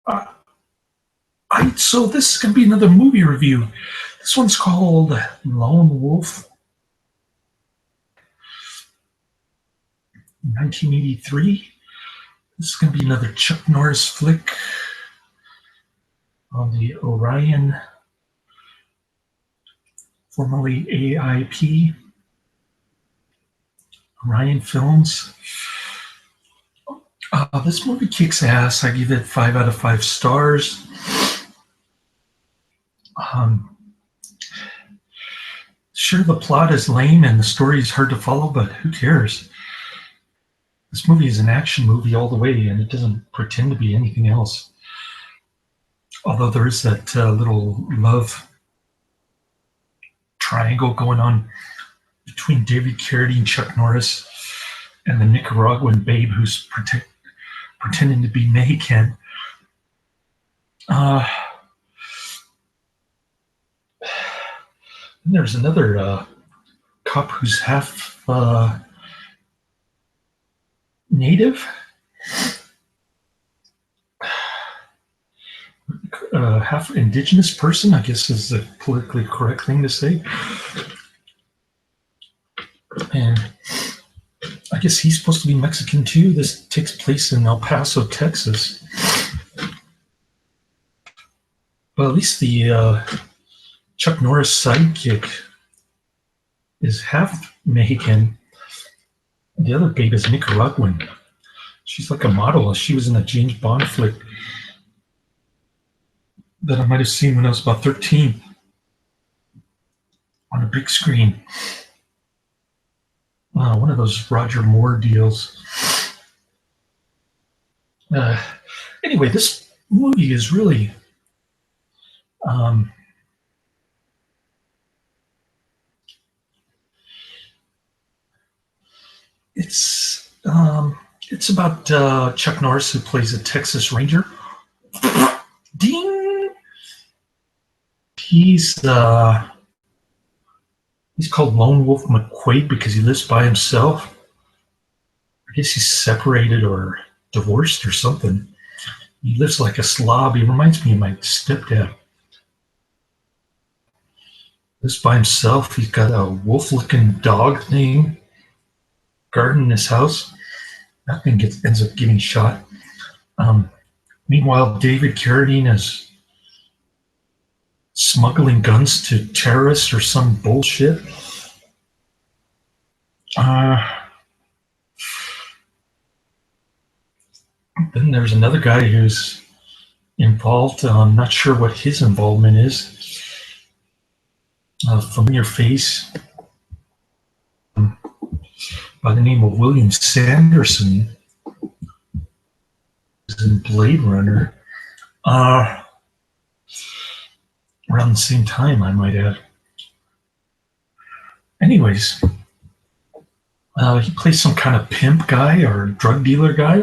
Uh, so this is going to be another movie review. This one's called Lone Wolf, 1983. This is going to be another Chuck Norris flick on the Orion, formerly AIP, Orion Films. This movie kicks ass. I give it 5 out of 5 stars. Sure, the plot is lame and the story is hard to follow, but who cares? This movie is an action movie all the way, and it doesn't pretend to be anything else. Although there is that little love triangle going on between David Carradine, Chuck Norris, and the Nicaraguan babe who's pretending to be Mexican. There's another cop who's half native, half indigenous person, I guess is the politically correct thing to say. And I guess he's supposed to be Mexican too. This takes place in El Paso, Texas. Well, at least the Chuck Norris sidekick is half Mexican. The other babe is Nicaraguan. She's like a model. She was in a James Bond flick that I might have seen when I was about 13 on a big screen. One of those Roger Moore deals. Anyway, this movie is really it's about Chuck Norris, who plays a Texas Ranger. Ding! He's called Lone Wolf McQuade because he lives by himself. I guess he's separated or divorced or something. He lives like a slob. He reminds me of my stepdad. Lives by himself. He's got a wolf-looking dog thing guarding his house. That thing ends up getting shot. Meanwhile, David Carradine is smuggling guns to terrorists or some bullshit. Then there's another guy who's involved. I'm not sure what his involvement is. A familiar face by the name of William Sanderson, is in Blade Runner. Around the same time, I might add. Anyways, he plays some kind of pimp guy or drug dealer guy.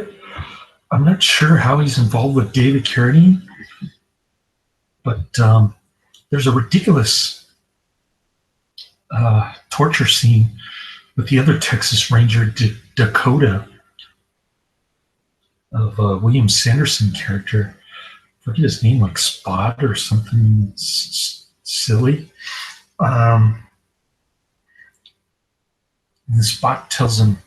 I'm not sure how he's involved with David Carradine, but there's a ridiculous torture scene with the other Texas Ranger, Dakota, of William Sanderson character. I forget his name, like Spot or something silly. And Spot tells him,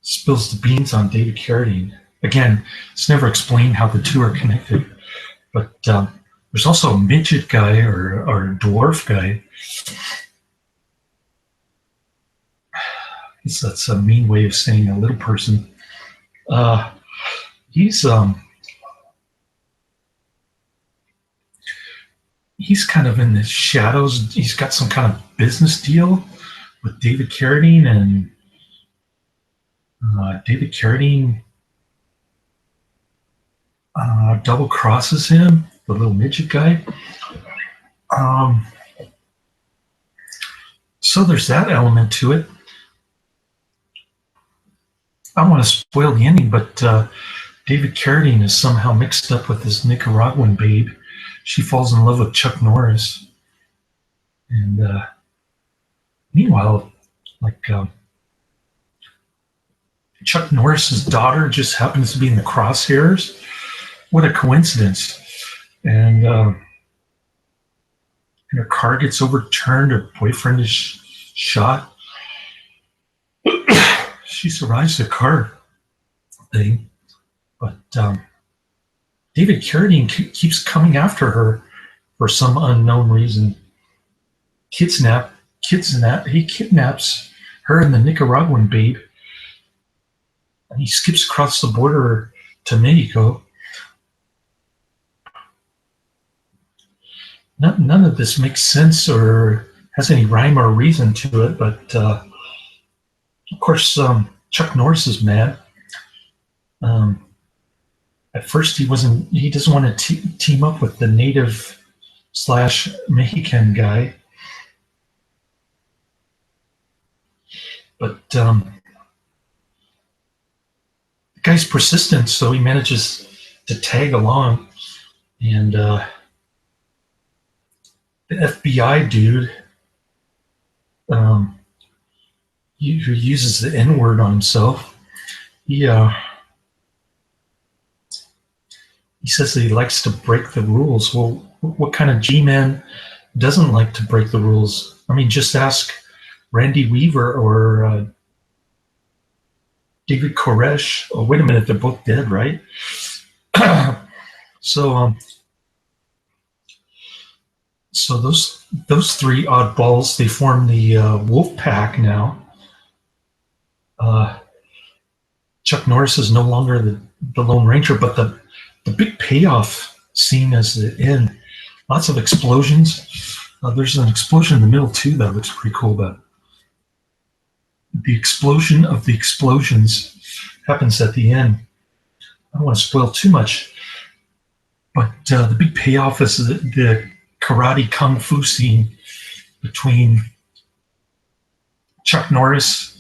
spills the beans on David Carradine. Again, it's never explained how the two are connected, but there's also a midget guy or a dwarf guy. I guess that's a mean way of saying a little person. He's kind of in the shadows. He's got some kind of business deal with David Carradine, and David Carradine double crosses him, the little midget guy. So there's that element to it. I don't want to spoil the ending, but David Carradine is somehow mixed up with this Nicaraguan babe. She falls in love with Chuck Norris. And meanwhile, like Chuck Norris's daughter just happens to be in the crosshairs. What a coincidence. And her car gets overturned. Her boyfriend is shot. She survives the car thing. But David Carradine keeps coming after her for some unknown reason. He kidnaps her and the Nicaraguan babe, and he skips across the border to Mexico. None of this makes sense or has any rhyme or reason to it, but of course, Chuck Norris is mad. At first, he doesn't want to team up with the native / Mexican guy. But the guy's persistent, so he manages to tag along. And the FBI dude, who uses the N-word on himself, he says that he likes to break the rules. Well, what kind of G-man doesn't like to break the rules? I mean, just ask Randy Weaver or David Koresh. Oh, wait a minute, they're both dead, right? So those three oddballs, they form the Wolf Pack now. Chuck Norris is no longer the Lone Ranger, but the big payoff scene is the end. Lots of explosions. There's an explosion in the middle too that looks pretty cool, but the explosion of the explosions happens at the end. I don't want to spoil too much, but the big payoff is the karate kung fu scene between Chuck Norris